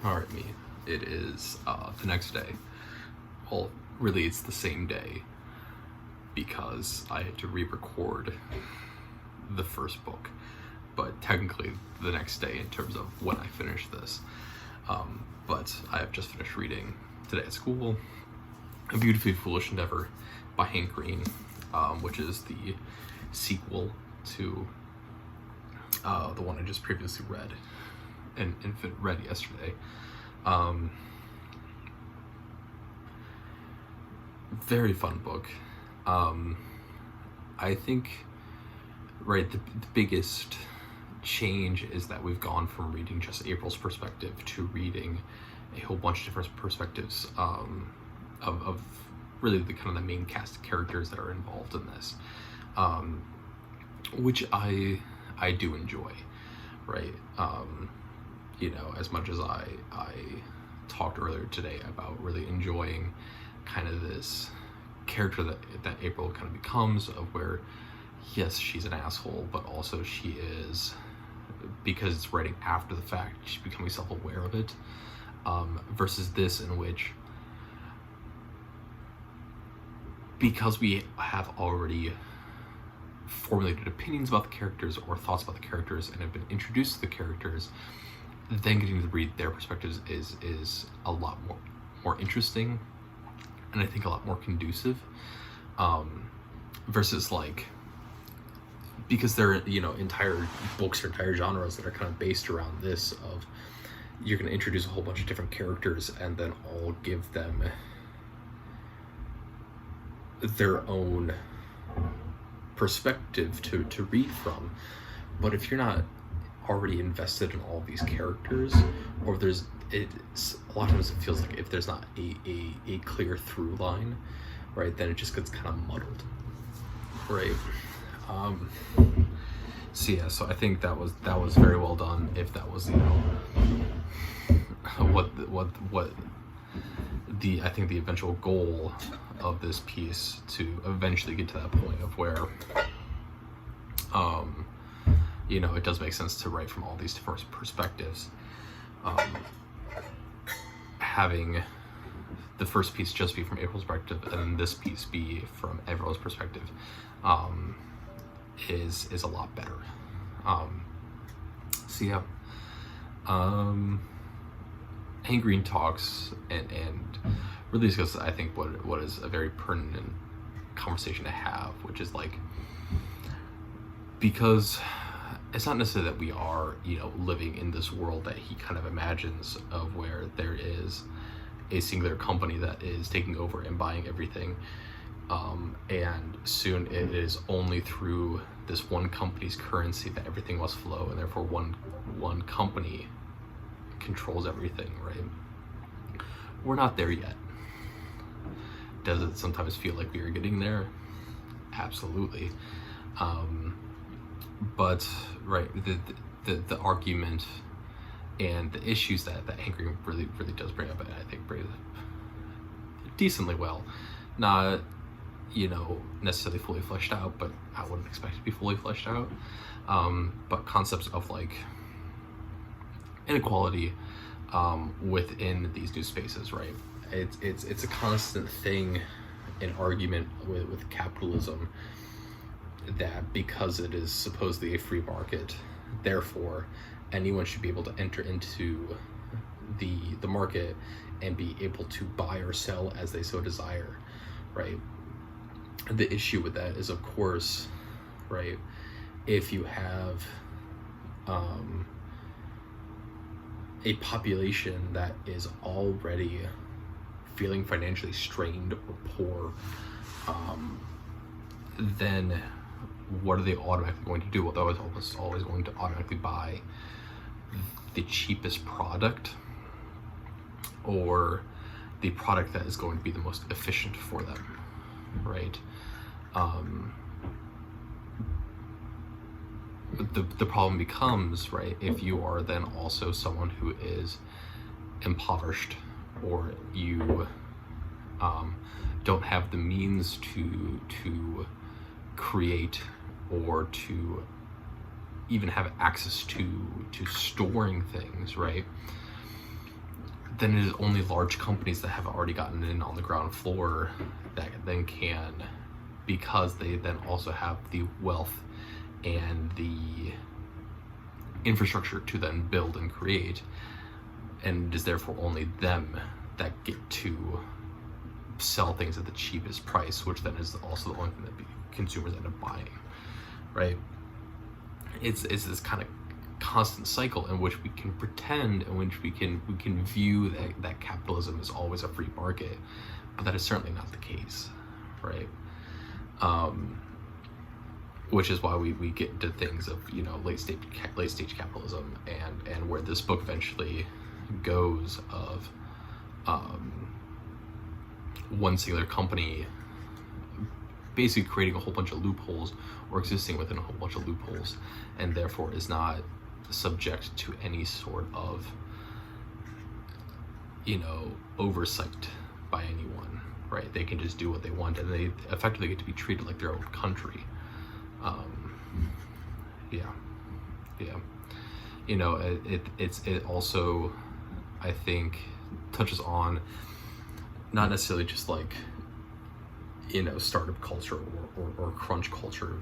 Alright, me. It is the next day. Well, really, it's the same day because I had to re-record the first book, but technically the next day in terms of when I finished this. But I have just finished reading today at school A Beautifully Foolish Endeavor by Hank Green, which is the sequel to the one I just previously read and read yesterday. Very fun book. I think, right, the biggest change is that we've gone from reading just April's perspective to reading a whole bunch of different perspectives of really the kind of the main cast of characters that are involved in this, which I do enjoy, right? You know, as much as I talked earlier today about really enjoying kind of this character that April kind of becomes, of where, yes, she's an asshole, but also she is, because it's writing after the fact, she's becoming self-aware of it, versus this, in which, because we have already formulated opinions about the characters or thoughts about the characters and have been introduced to the characters, then getting to read their perspectives is a lot more interesting, and I think a lot more conducive, versus, like, because there are, you know, entire books or entire genres that are kind of based around this, of you're going to introduce a whole bunch of different characters and then all give them their own perspective to read from. But if you're not already invested in all these characters, or a lot of times it feels like if there's not a clear through line, right, then it just gets kind of muddled, right? So yeah, so I think that was very well done. If that was, you know, what I think the eventual goal of this piece, to eventually get to that point of where, you know, it does make sense to write from all these different perspectives. Having the first piece just be from April's perspective and then this piece be from Evero's perspective, is a lot better. So yeah, Hank Green talks and really discusses, I think, what is a very pertinent conversation to have, which is like, because it's not necessarily that we are, you know, living in this world that he kind of imagines, of where there is a singular company that is taking over and buying everything, and soon it is only through this one company's currency that everything must flow, and therefore one company controls everything, right? We're not there yet. Does it sometimes feel like we are getting there? Absolutely. But right, the argument and the issues that Hank Green really does bring up, and I think brings up decently well. Not, you know, necessarily fully fleshed out, but I wouldn't expect it to be fully fleshed out. But concepts of, like, inequality within these new spaces, right? It's a constant thing in argument with capitalism, that because it is supposedly a free market, therefore anyone should be able to enter into the market and be able to buy or sell as they so desire, right? The issue with that is, of course, right, if you have a population that is already feeling financially strained or poor, then what are they automatically going to do? Well, they're always going to automatically buy the cheapest product, or the product that is going to be the most efficient for them, right? The problem becomes, right, if you are then also someone who is impoverished, or you don't have the means to create or to even have access to storing things, right? then it is only large companies that have already gotten in on the ground floor that then can, because they then also have the wealth and the infrastructure to then build and create, and it is therefore only them that get to sell things at the cheapest price, which then is also the only thing that consumers end up buying, right? It's this kind of constant cycle in which we can pretend, in which we can view that capitalism is always a free market, but that is certainly not the case, right? Which is why we get into things of, you know, late stage capitalism, and where this book eventually goes of one singular company basically creating a whole bunch of loopholes, or existing within a whole bunch of loopholes, and therefore is not subject to any sort of, you know, oversight by anyone, right? They can just do what they want, and they effectively get to be treated like their own country. Yeah. You know, it also, I think, touches on not necessarily just like, you know, startup culture or crunch culture,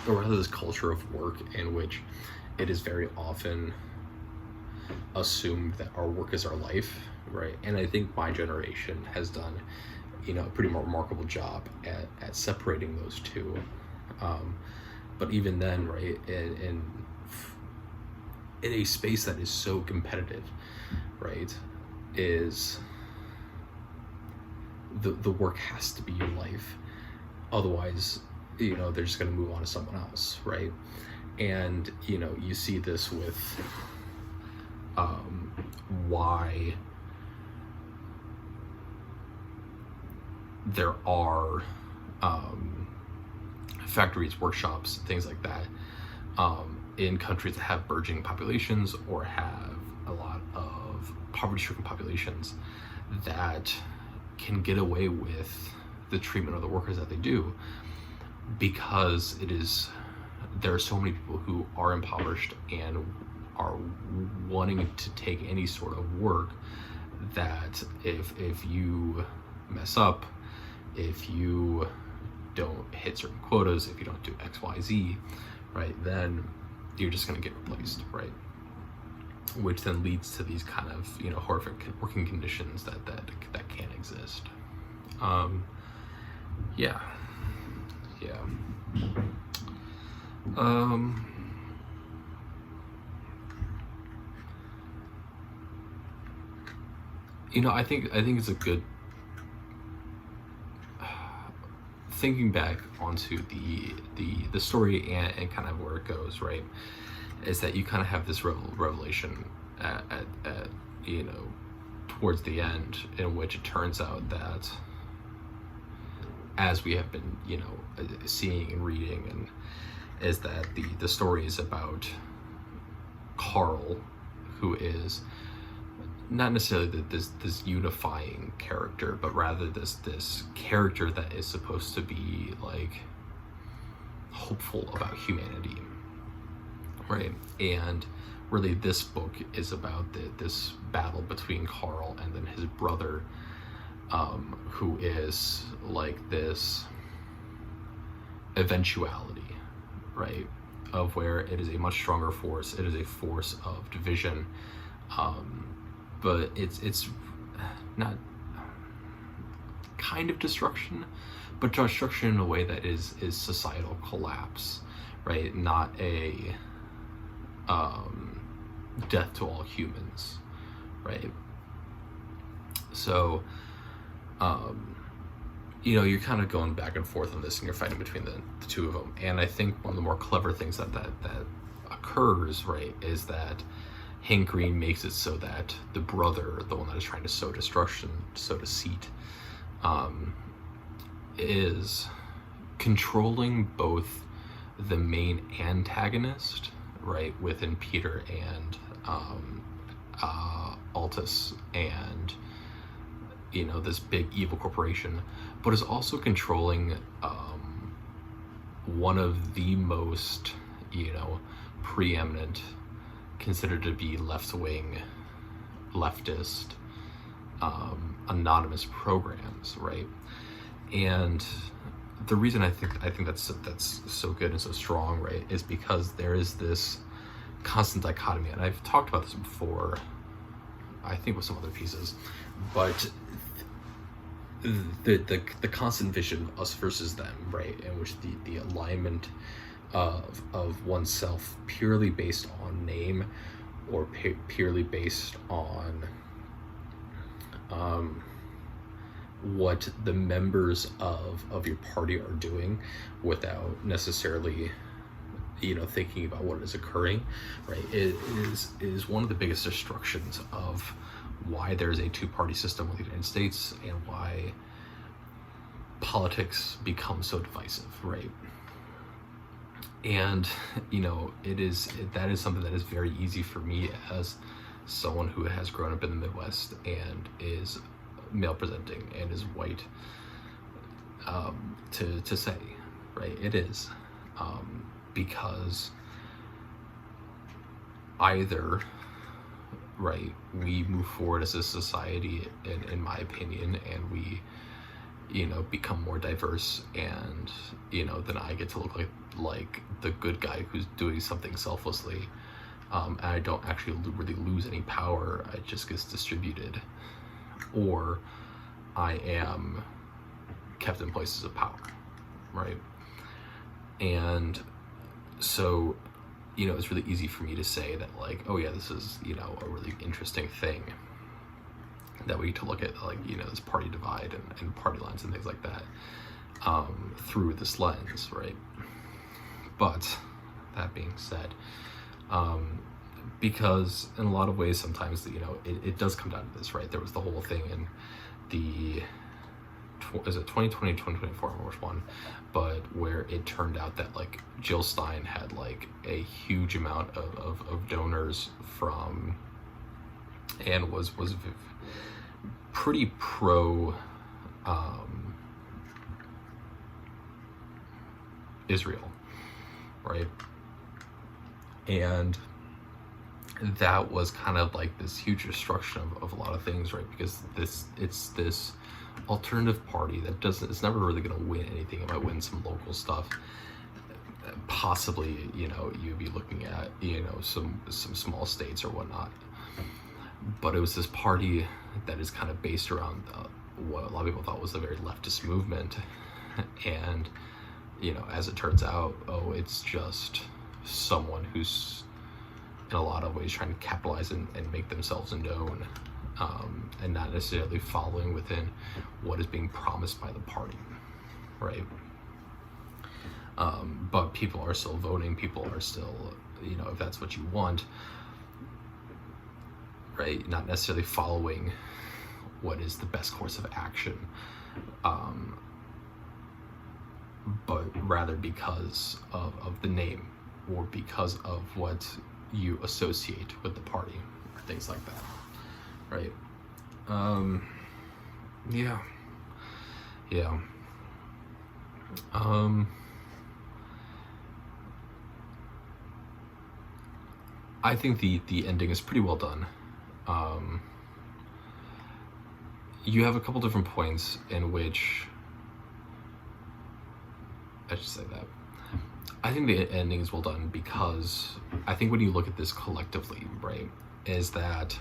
but rather this culture of work in which it is very often assumed that our work is our life, right? And I think my generation has done, you know, a pretty remarkable job at separating those two. But even then, right, in a space that is so competitive, right, is the work has to be your life. Otherwise, you know, they're just going to move on to someone else, right? And, you know, you see this with why there are factories, workshops, things like that, in countries that have burgeoning populations or have a lot of poverty-stricken populations that can get away with the treatment of the workers that they do, because there are so many people who are impoverished and are wanting to take any sort of work, that if you mess up, if you don't hit certain quotas, if you don't do X, Y, Z, right, then you're just going to get replaced, right? Which then leads to these kind of, you know, horrific working conditions that can exist. Yeah. You know, I think it's a good, thinking back onto the story and kind of where it goes, right, is that you kind of have this revelation at you know, towards the end, in which it turns out that, as we have been, you know, seeing and reading, and is that the story is about Carl, who is not necessarily this unifying character, but rather this character that is supposed to be like hopeful about humanity, right? And really, this book is about this battle between Carl and then his brother, who is like this eventuality, right, of where it is a much stronger force. It is a force of division, but it's not kind of destruction, but destruction in a way that is societal collapse, right? Not a death to all humans, right? So, you know, you're kind of going back and forth on this, and you're fighting between the two of them. And I think one of the more clever things that occurs, right, is that Hank Green makes it so that the brother, the one that is trying to sow destruction, sow deceit, is controlling both the main antagonist, right, within Peter and Altus, and, you know, this big evil corporation, but is also controlling one of the most, you know, preeminent, considered to be left-wing leftist anonymous programs, right? And the reason I think that's so good and so strong, right, is because there is this constant dichotomy, and I've talked about this before, I think with some other pieces, but the constant vision of us versus them, right, in which the alignment of oneself purely based on name or purely based on what the members of your party are doing without necessarily, you know, thinking about what is occurring, right, it is one of the biggest destructions of why there's a two-party system with the United States and why politics becomes so divisive, right? And, you know, that is something that is very easy for me as someone who has grown up in the Midwest and is male presenting and is white, to say, right? It is, because either, right, we move forward as a society, in my opinion, and we, you know, become more diverse, and, you know, then I get to look like the good guy who's doing something selflessly, and I don't actually really lose any power. It just gets distributed, or I am kept in places of power, right? And so, you know, it's really easy for me to say that, like, oh yeah, this is, you know, a really interesting thing that we get to look at, like, you know, this party divide and party lines and things like that, through this lens, right? But that being said, because in a lot of ways, sometimes, you know, it does come down to this, right? There was the whole thing in the, is it 2020, 2024, which one, but where it turned out that, like, Jill Stein had, like, a huge amount of donors from, and was pretty pro Israel, right? And that was kind of like this huge destruction of a lot of things, right? Because it's this alternative party that it's never really going to win anything. It might win some local stuff, possibly, you know, you'd be looking at, you know, some small states or whatnot, but it was this party that is kind of based around what a lot of people thought was a very leftist movement, and, you know, as it turns out, oh, it's just someone who's in a lot of ways trying to capitalize and make themselves known, and not necessarily following within what is being promised by the party, right? But people are still voting, people are still, you know, if that's what you want, right, not necessarily following what is the best course of action, but rather because of the name, or because of what you associate with the party, or things like that, right? Yeah. I think the ending is pretty well done. You have a couple different points in which, I should say that, I think the ending is well done because I think when you look at this collectively, right, is that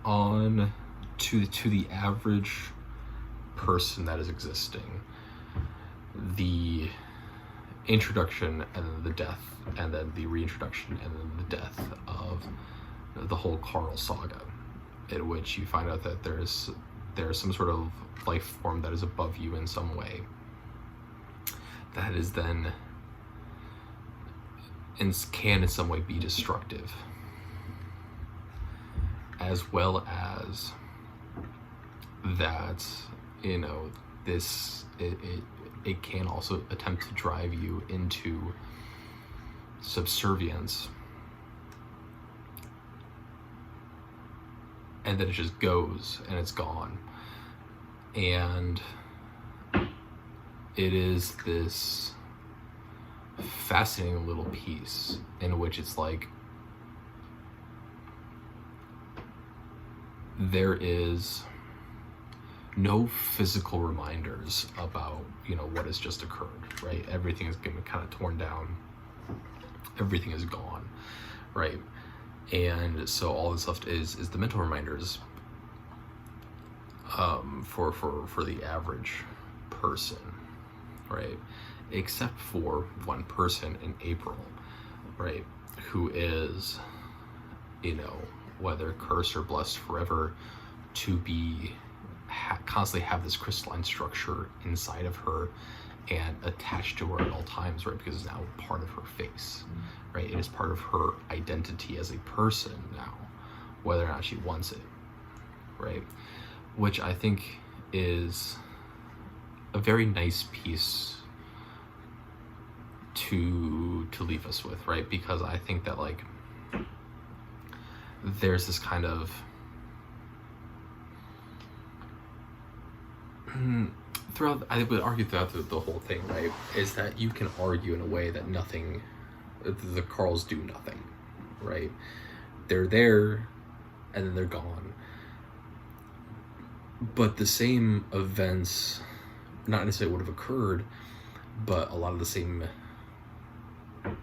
on to the average person that is existing, the introduction and then the death and then the reintroduction and then the death of the whole Carl saga, in which you find out that there's some sort of life form that is above you in some way, that is then can in some way be destructive, as well as that, you know, it can also attempt to drive you into subservience, and then it just goes and it's gone. And it is this fascinating little piece in which it's like, there is no physical reminders about, what has just occurred, right? Everything is getting kind of torn down. Everything is gone, right? And so all that's left is the mental reminders for the average person, right? Except for one person in April, right? Who is, whether cursed or blessed forever, to be constantly have this crystalline structure inside of her and attached to her at all times, right? Because it's now part of her face, right? It is part of her identity as a person now, whether or not she wants it, right? Which I think is a very nice piece to leave us with, right? Because I think that like there's this kind of I would argue throughout the whole thing, right, is that you can argue in a way that the Carls do nothing, right? They're there and then they're gone. But the same events, not necessarily would have occurred, but a lot of the same,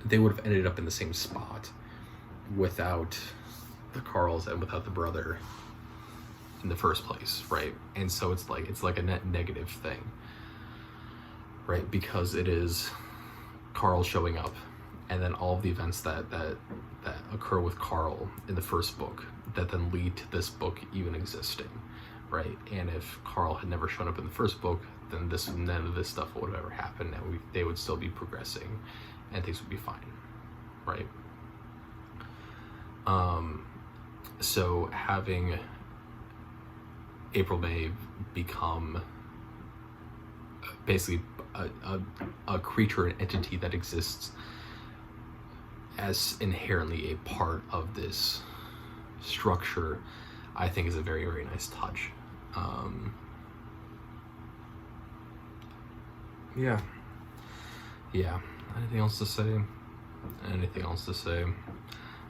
they would have ended up in the same spot without the Carls and without the brother in the first place, right? And so it's like a net negative thing, right? Because it is Carl showing up, and then all of the events that occur with Carl in the first book that then lead to this book even existing, right? And if Carl had never shown up in the first book, then none of this stuff would have ever happened, and they would still be progressing, and things would be fine, right? So having April May become basically a creature, an entity that exists as inherently a part of this structure, I think is a very, very nice touch. Yeah. Anything else to say?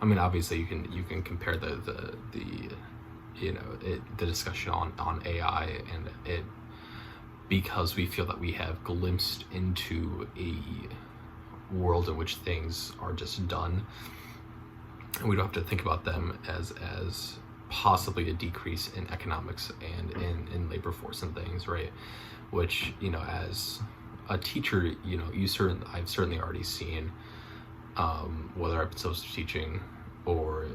I mean, obviously you can compare the discussion on AI and it, because we feel that we have glimpsed into a world in which things are just done, and we don't have to think about them as possibly a decrease in economics and in labor force and things, right? Which, as a teacher, I've certainly already seen, whether I've been substitute teaching or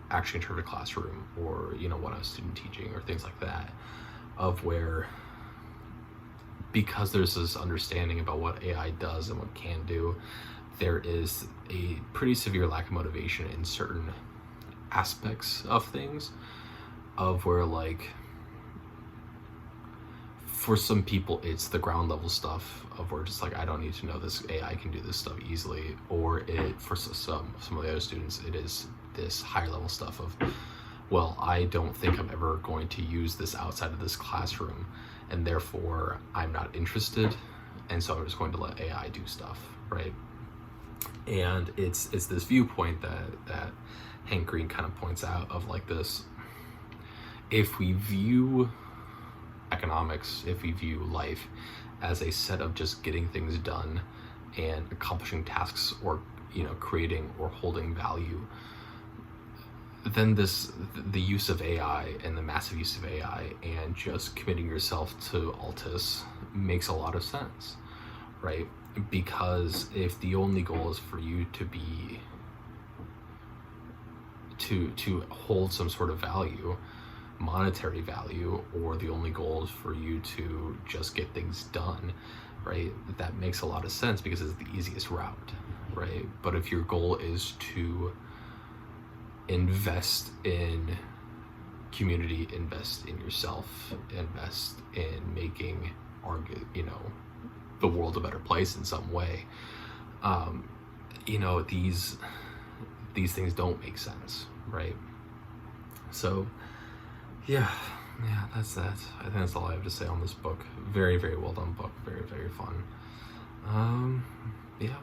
actually in terms of classroom, or when I was student teaching or things like that, of where, because there's this understanding about what AI does and what it can do, there is a pretty severe lack of motivation in certain aspects of things, of where, like, for some people it's the ground level stuff of where just like, I don't need to know this, AI can do this stuff easily, or for some of the other students it is this higher level stuff of, well, I don't think I'm ever going to use this outside of this classroom, and therefore I'm not interested, and so I'm just going to let AI do stuff, right? And it's this viewpoint that Hank Green kind of points out of like this, if we view economics, if we view life as a set of just getting things done and accomplishing tasks, or creating or holding value, then the use of AI and the massive use of AI and just committing yourself to Altus makes a lot of sense, right? Because if the only goal is for you to be to hold some sort of value, monetary value, or the only goal is for you to just get things done, right? That makes a lot of sense because it's the easiest route, right? But if your goal is to invest in community, invest in yourself, invest in making the world a better place in some way, these things don't make sense, right? So yeah, that's that. I think that's all I have to say on this book. Very, very well done book. Very, very fun. Yeah.